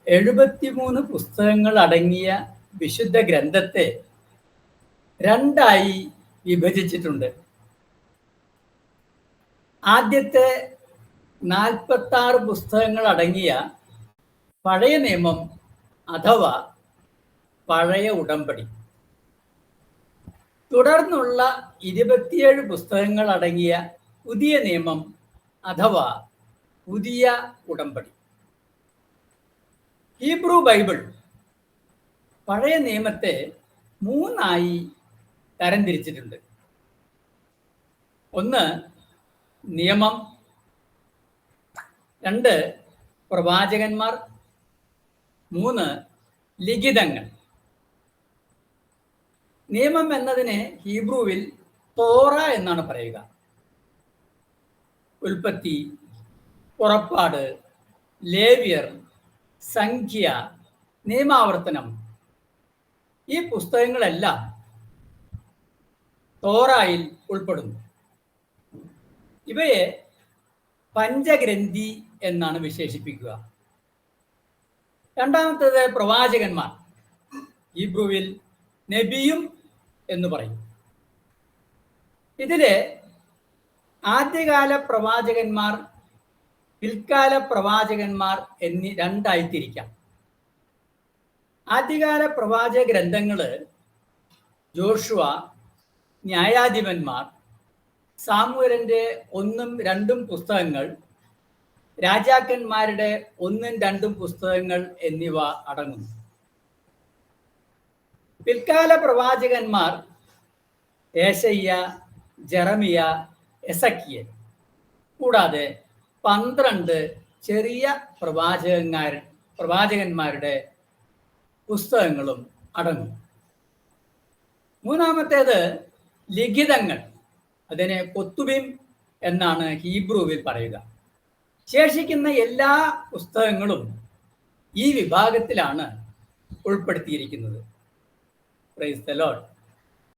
73 പുസ്തകങ്ങൾ അടങ്ങിയ വിശുദ്ധ ഗ്രന്ഥത്തെ രണ്ടായി വിഭജിച്ചിട്ടുണ്ട്. ആദ്യത്തെ 46 പുസ്തകങ്ങൾ അടങ്ങിയ പഴയ നിയമം അഥവാ പഴയ ഉടമ്പടി, തുടർന്നുള്ള 27 പുസ്തകങ്ങൾ അടങ്ങിയ പുതിയ നിയമം അഥവാ പുതിയ ഉടമ്പടി. ഹീബ്രു ബൈബിൾ പഴയ നിയമത്തെ 3ആയി തരംതിരിച്ചിട്ടുണ്ട്. 1 നിയമം, 2 പ്രവാചകന്മാർ, 3 ലിഖിതങ്ങൾ. നിയമം എന്നതിനെ ഹീബ്രുവിൽ തോറ എന്നാണ് പറയുക. ഉൽപ്പത്തി, പുറപ്പാട്, ലേവ്യർ, സംഖ്യ, നിയമാവർത്തനം, ഈ പുസ്തകങ്ങളെല്ലാം തോറായിൽ ഉൾപ്പെടുന്നു. ഇവയെ പഞ്ചഗ്രന്ഥി എന്നാണ് വിശേഷിപ്പിക്കുക. രണ്ടാമത്തേത് പ്രവാചകന്മാർ, ഹീബ്രുവിൽ നബിയും എന്ന് പറയും. ഇതിലെ ആദ്യകാല പ്രവാചകന്മാർ, പിൽക്കാല പ്രവാചകന്മാർ എന്നീ രണ്ടായി തിരിക്കാം. ആദ്യകാല പ്രവാചക ഗ്രന്ഥങ്ങൾ ജോഷുവ, ന്യായാധിപന്മാർ, സാമുവേലിന്റെ 1ഉം 2ഉം പുസ്തകങ്ങൾ, രാജാക്കന്മാരുടെ 1ഉം 2ഉം പുസ്തകങ്ങൾ എന്നിവ അടങ്ങുന്നു. പിൽക്കാല പ്രവാചകന്മാർ ഏശയ്യ, ജെറമിയ, എസക്കിയേൽ, കൂടാതെ 12 ചെറിയ പ്രവാചകന്മാരുടെ പുസ്തകങ്ങളും അടങ്ങും. മൂന്നാമത്തേത് ലിഖിതങ്ങൾ, അതിനെ കൊത്തുബിം എന്നാണ് ഹീബ്രുവിൽ പറയുക. ശേഷിക്കുന്ന എല്ലാ പുസ്തകങ്ങളും ഈ വിഭാഗത്തിലാണ് ഉൾപ്പെടുത്തിയിരിക്കുന്നത്. Praise the Lord.